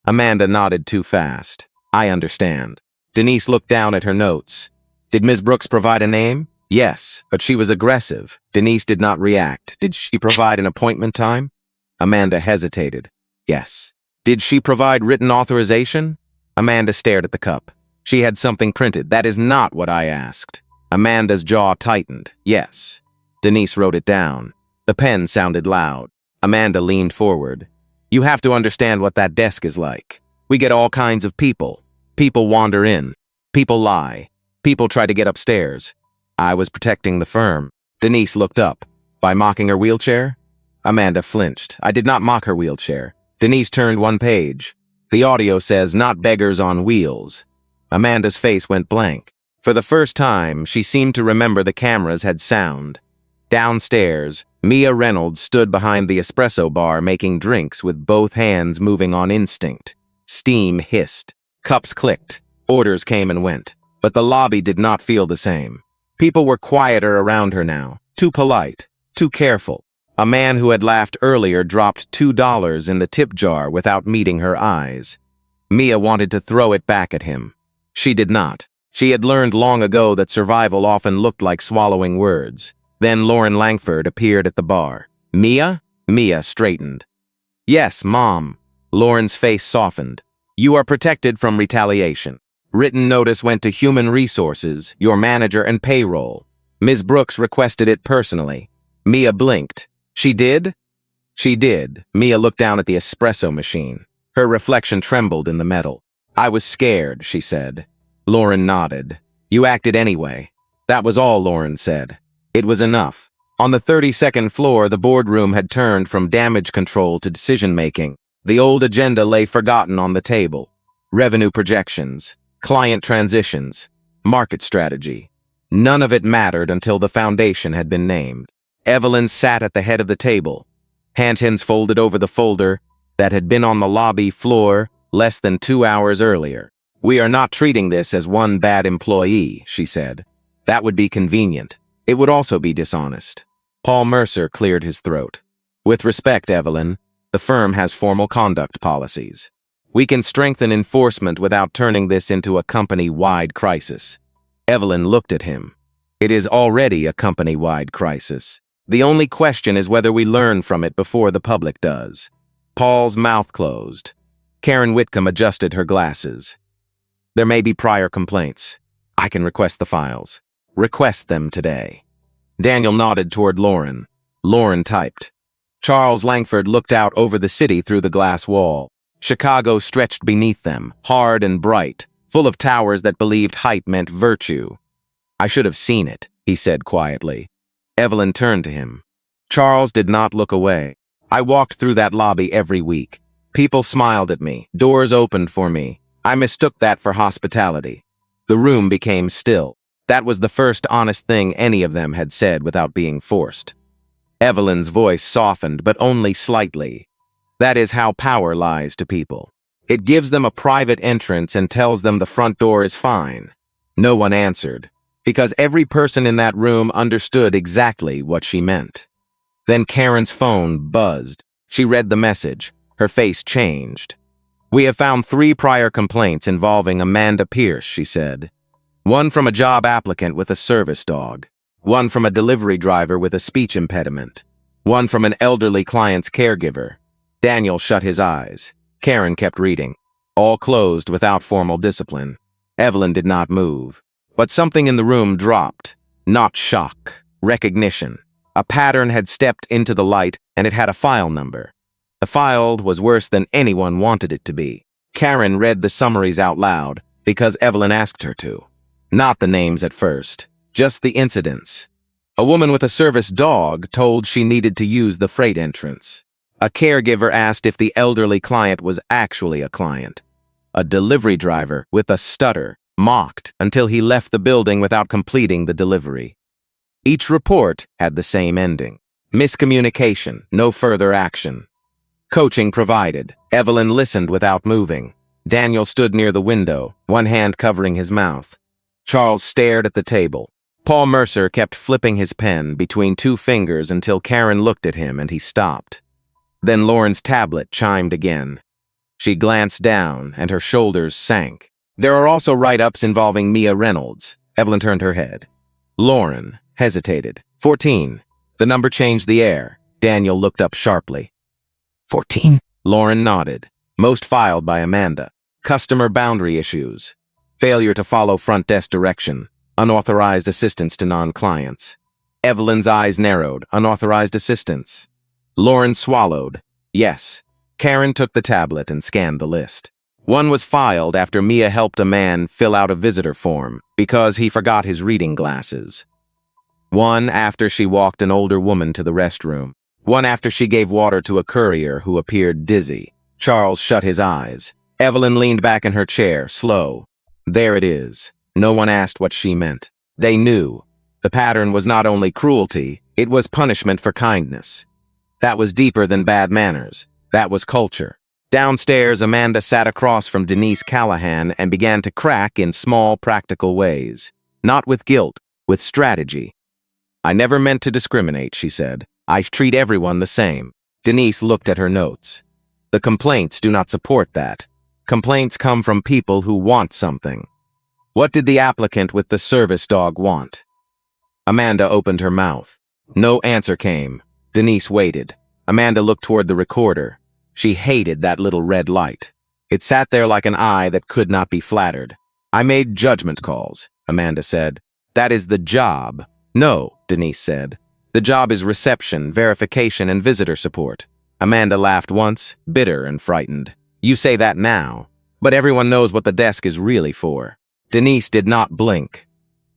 Amanda nodded too fast. "I understand." Denise looked down at her notes. "Did Ms. Brooks provide a name?" "Yes, but she was aggressive." Denise did not react. "Did she provide an appointment time?" Amanda hesitated. "Yes." "Did she provide written authorization?" Amanda stared at the cup. "She had something printed." "That is not what I asked." Amanda's jaw tightened. "Yes." Denise wrote it down. The pen sounded loud. Amanda leaned forward. "You have to understand what that desk is like. We get all kinds of people. People wander in. People lie. People try to get upstairs. I was protecting the firm." Denise looked up. "By mocking her wheelchair?" Amanda flinched. "I did not mock her wheelchair." Denise turned one page. "The audio says, 'not beggars on wheels.'" Amanda's face went blank. For the first time, she seemed to remember the cameras had sound. Downstairs, Mia Reynolds stood behind the espresso bar making drinks with both hands moving on instinct. Steam hissed. Cups clicked. Orders came and went. But the lobby did not feel the same. People were quieter around her now. Too polite. Too careful. A man who had laughed earlier dropped $2 in the tip jar without meeting her eyes. Mia wanted to throw it back at him. She did not. She had learned long ago that survival often looked like swallowing words. Then Lauren Langford appeared at the bar. Mia? Mia straightened. Yes, Mom. Lauren's face softened. You are protected from retaliation. Written notice went to Human Resources, your manager, and payroll. Ms. Brooks requested it personally. Mia blinked. She did? She did. Mia looked down at the espresso machine. Her reflection trembled in the metal. I was scared, she said. Lauren nodded. You acted anyway. That was all Lauren said. It was enough. On the 32nd floor, the boardroom had turned from damage control to decision-making. The old agenda lay forgotten on the table. Revenue projections, client transitions, market strategy. None of it mattered until the foundation had been named. Evelyn sat at the head of the table, hands folded over the folder that had been on the lobby floor less than 2 hours earlier. We are not treating this as one bad employee, she said. That would be convenient. It would also be dishonest. Paul Mercer cleared his throat. With respect, Evelyn, the firm has formal conduct policies. We can strengthen enforcement without turning this into a company-wide crisis. Evelyn looked at him. It is already a company-wide crisis. The only question is whether we learn from it before the public does. Paul's mouth closed. Karen Whitcomb adjusted her glasses. There may be prior complaints. I can request the files. Request them today. Daniel nodded toward Lauren. Lauren typed. Charles Langford looked out over the city through the glass wall. Chicago stretched beneath them, hard and bright, full of towers that believed height meant virtue. I should have seen it, he said quietly. Evelyn turned to him. Charles did not look away. I walked through that lobby every week. People smiled at me. Doors opened for me. I mistook that for hospitality. The room became still. That was the first honest thing any of them had said without being forced. Evelyn's voice softened, but only slightly. That is how power lies to people. It gives them a private entrance and tells them the front door is fine. No one answered, because every person in that room understood exactly what she meant. Then Karen's phone buzzed. She read the message. Her face changed. We have found 3 prior complaints involving Amanda Pierce, she said. One from a job applicant with a service dog. One from a delivery driver with a speech impediment. One from an elderly client's caregiver. Daniel shut his eyes. Karen kept reading. All closed without formal discipline. Evelyn did not move. But something in the room dropped. Not shock. Recognition. A pattern had stepped into the light, and it had a file number. The file was worse than anyone wanted it to be. Karen read the summaries out loud, because Evelyn asked her to. Not the names at first, just the incidents. A woman with a service dog told she needed to use the freight entrance. A caregiver asked if the elderly client was actually a client. A delivery driver with a stutter mocked until he left the building without completing the delivery. Each report had the same ending. Miscommunication, no further action. Coaching provided. Evelyn listened without moving. Daniel stood near the window, one hand covering his mouth. Charles stared at the table. Paul Mercer kept flipping his pen between 2 fingers until Karen looked at him and he stopped. Then Lauren's tablet chimed again. She glanced down and her shoulders sank. There are also write-ups involving Mia Reynolds. Evelyn turned her head. Lauren hesitated. 14. The number changed the air. Daniel looked up sharply. 14. Lauren nodded. Most filed by Amanda. Customer boundary issues. Failure to follow front desk direction. Unauthorized assistance to non-clients. Evelyn's eyes narrowed. Unauthorized assistance. Lauren swallowed. Yes. Karen took the tablet and scanned the list. One was filed after Mia helped a man fill out a visitor form because he forgot his reading glasses. One after she walked an older woman to the restroom. One after she gave water to a courier who appeared dizzy. Charles shut his eyes. Evelyn leaned back in her chair, slow. There it is. No one asked what she meant. They knew. The pattern was not only cruelty, it was punishment for kindness. That was deeper than bad manners. That was culture. Downstairs, Amanda sat across from Denise Callahan and began to crack in small, practical ways. Not with guilt, with strategy. I never meant to discriminate, she said. I treat everyone the same. Denise looked at her notes. The complaints do not support that. Complaints come from people who want something. What did the applicant with the service dog want? Amanda opened her mouth. No answer came. Denise waited. Amanda looked toward the recorder. She hated that little red light. It sat there like an eye that could not be flattered. I made judgment calls, Amanda said. That is the job. No, Denise said. The job is reception, verification, and visitor support. Amanda laughed once, bitter and frightened. You say that now, but everyone knows what the desk is really for. Denise did not blink.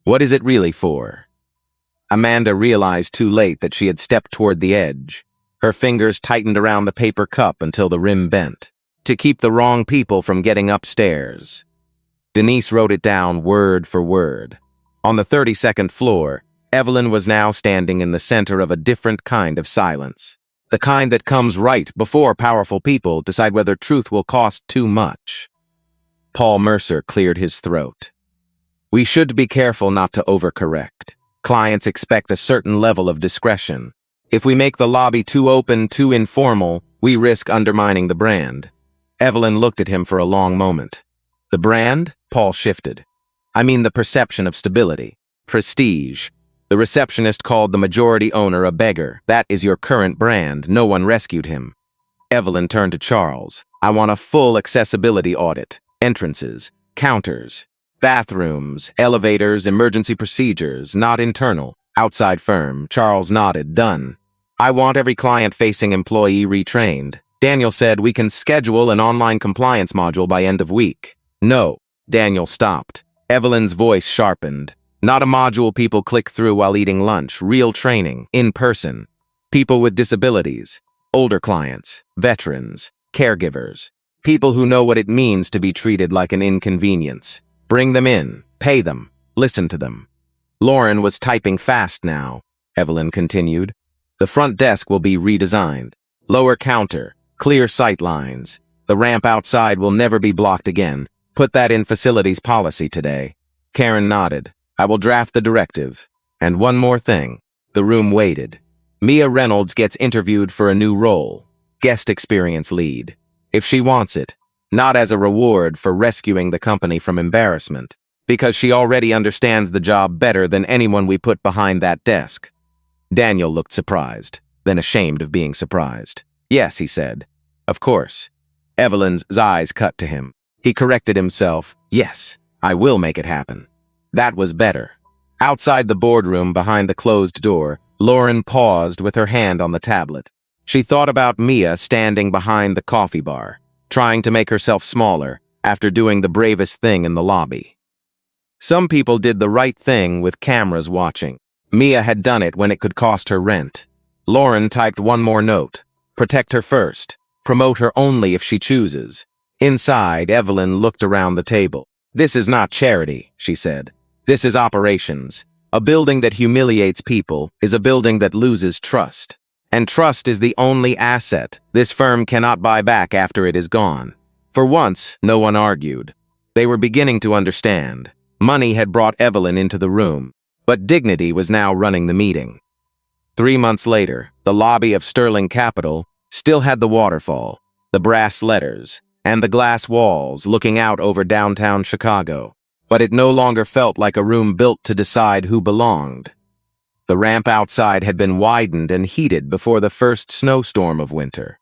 What is it really for? Amanda realized too late that she had stepped toward the edge. Her fingers tightened around the paper cup until the rim bent, to keep the wrong people from getting upstairs. Denise wrote it down word for word. On the 32nd floor, Evelyn was now standing in the center of a different kind of silence. The kind that comes right before powerful people decide whether truth will cost too much. Paul Mercer cleared his throat. We should be careful not to overcorrect. Clients expect a certain level of discretion. If we make the lobby too open, too informal, we risk undermining the brand. Evelyn looked at him for a long moment. The brand? Paul shifted. I mean the perception of stability, prestige. The receptionist called the majority owner a beggar. That is your current brand. No one rescued him. Evelyn turned to Charles. I want a full accessibility audit. Entrances, counters, bathrooms, elevators, emergency procedures, not internal. Outside firm. Charles nodded. Done. I want every client-facing employee retrained. Daniel said we can schedule an online compliance module by end of week. No. Daniel stopped. Evelyn's voice sharpened. Not a module people click through while eating lunch. Real training. In person. People with disabilities. Older clients. Veterans. Caregivers. People who know what it means to be treated like an inconvenience. Bring them in. Pay them. Listen to them. Lauren was typing fast now, Evelyn continued. The front desk will be redesigned. Lower counter. Clear sight lines. The ramp outside will never be blocked again. Put that in facilities policy today. Karen nodded. I will draft the directive. And one more thing. The room waited. Mia Reynolds gets interviewed for a new role. Guest experience lead. If she wants it. Not as a reward for rescuing the company from embarrassment. Because she already understands the job better than anyone we put behind that desk. Daniel looked surprised, then ashamed of being surprised. Yes, he said. Of course. Evelyn's eyes cut to him. He corrected himself. Yes, I will make it happen. That was better. Outside the boardroom, behind the closed door, Lauren paused with her hand on the tablet. She thought about Mia standing behind the coffee bar, trying to make herself smaller after doing the bravest thing in the lobby. Some people did the right thing with cameras watching. Mia had done it when it could cost her rent. Lauren typed one more note. Protect her first. Promote her only if she chooses. Inside, Evelyn looked around the table. This is not charity, she said. This is operations. A building that humiliates people is a building that loses trust. And trust is the only asset this firm cannot buy back after it is gone. For once, no one argued. They were beginning to understand. Money had brought Evelyn into the room, but dignity was now running the meeting. 3 months later, the lobby of Sterling Capital still had the waterfall, the brass letters, and the glass walls looking out over downtown Chicago. But it no longer felt like a room built to decide who belonged. The ramp outside had been widened and heated before the first snowstorm of winter.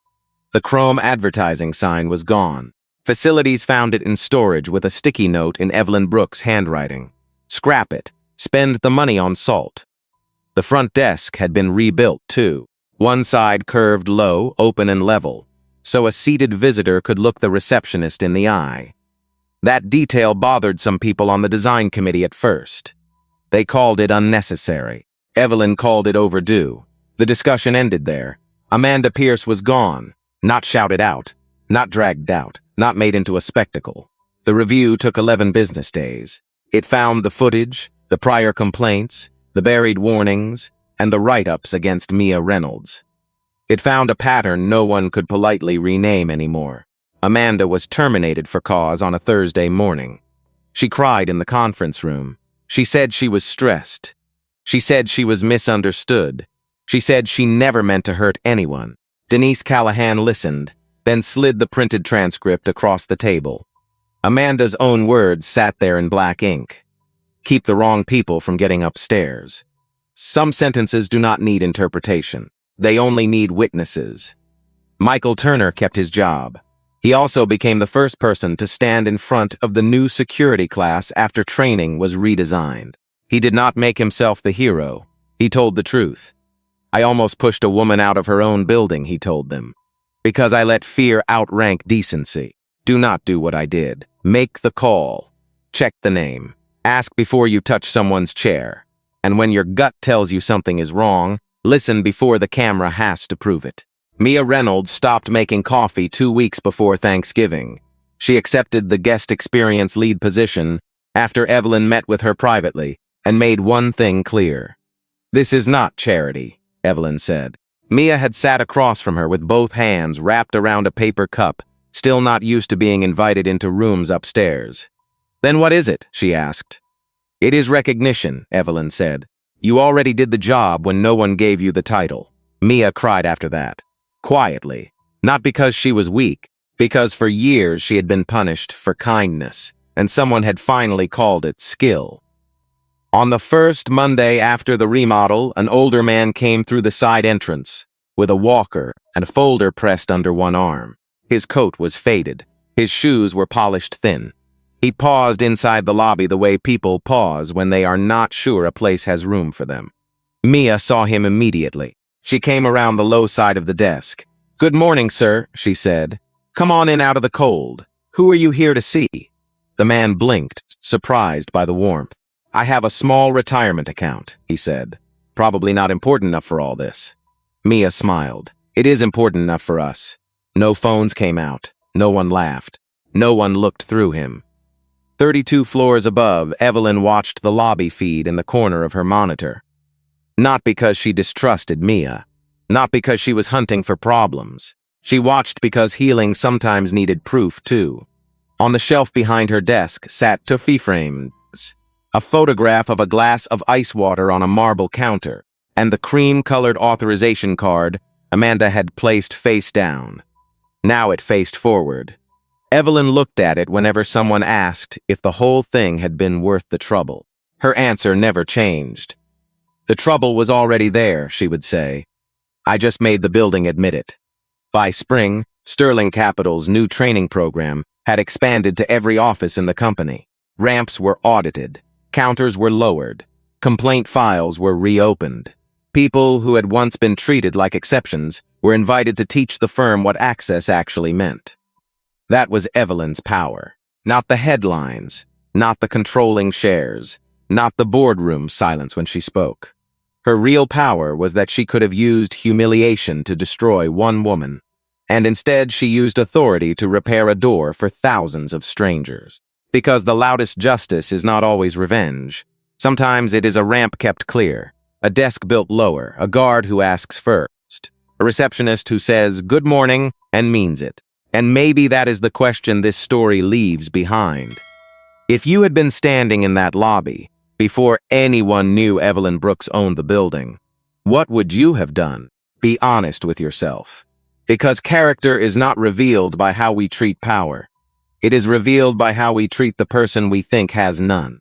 The chrome advertising sign was gone. Facilities found it in storage with a sticky note in Evelyn Brooks' handwriting. Scrap it. Spend the money on salt. The front desk had been rebuilt, too. One side curved low, open and level, so a seated visitor could look the receptionist in the eye. That detail bothered some people on the design committee at first. They called it unnecessary. Evelyn called it overdue. The discussion ended there. Amanda Pierce was gone, not shouted out, not dragged out, not made into a spectacle. The review took 11 business days. It found the footage, the prior complaints, the buried warnings, and the write-ups against Mia Reynolds. It found a pattern no one could politely rename anymore. Amanda was terminated for cause on a Thursday morning. She cried in the conference room. She said she was stressed. She said she was misunderstood. She said she never meant to hurt anyone. Denise Callahan listened, then slid the printed transcript across the table. Amanda's own words sat there in black ink. Keep the wrong people from getting upstairs. Some sentences do not need interpretation. They only need witnesses. Michael Turner kept his job. He also became the first person to stand in front of the new security class after training was redesigned. He did not make himself the hero. He told the truth. I almost pushed a woman out of her own building, he told them. Because I let fear outrank decency. Do not do what I did. Make the call. Check the name. Ask before you touch someone's chair. And when your gut tells you something is wrong, listen before the camera has to prove it. Mia Reynolds stopped making coffee 2 weeks before Thanksgiving. She accepted the guest experience lead position after Evelyn met with her privately and made one thing clear. This is not charity, Evelyn said. Mia had sat across from her with both hands wrapped around a paper cup, still not used to being invited into rooms upstairs. Then what is it? She asked. It is recognition, Evelyn said. You already did the job when no one gave you the title. Mia cried after that. Quietly. Not because she was weak, because for years she had been punished for kindness, and someone had finally called it skill. On the first Monday after the remodel, an older man came through the side entrance, with a walker and a folder pressed under one arm. His coat was faded. His shoes were polished thin. He paused inside the lobby the way people pause when they are not sure a place has room for them. Mia saw him immediately. She came around the low side of the desk. Good morning, sir, she said. Come on in out of the cold. Who are you here to see? The man blinked, surprised by the warmth. I have a small retirement account, he said. Probably not important enough for all this. Mia smiled. It is important enough for us. No phones came out. No one laughed. No one looked through him. 32 floors above, Evelyn watched the lobby feed in the corner of her monitor. Not because she distrusted Mia. Not because she was hunting for problems. She watched because healing sometimes needed proof, too. On the shelf behind her desk sat toffee frames, a photograph of a glass of ice water on a marble counter, and the cream-colored authorization card Amanda had placed face down. Now it faced forward. Evelyn looked at it whenever someone asked if the whole thing had been worth the trouble. Her answer never changed. The trouble was already there, she would say. I just made the building admit it. By spring, Sterling Capital's new training program had expanded to every office in the company. Ramps were audited. Counters were lowered. Complaint files were reopened. People who had once been treated like exceptions were invited to teach the firm what access actually meant. That was Evelyn's power. Not the headlines, not the controlling shares, not the boardroom silence when she spoke. Her real power was that she could have used humiliation to destroy one woman, and instead she used authority to repair a door for thousands of strangers. Because the loudest justice is not always revenge. Sometimes it is a ramp kept clear, a desk built lower, a guard who asks first, a receptionist who says good morning and means it. And maybe that is the question this story leaves behind. If you had been standing in that lobby before anyone knew Evelyn Brooks owned the building, what would you have done? Be honest with yourself. Because character is not revealed by how we treat power. It is revealed by how we treat the person we think has none.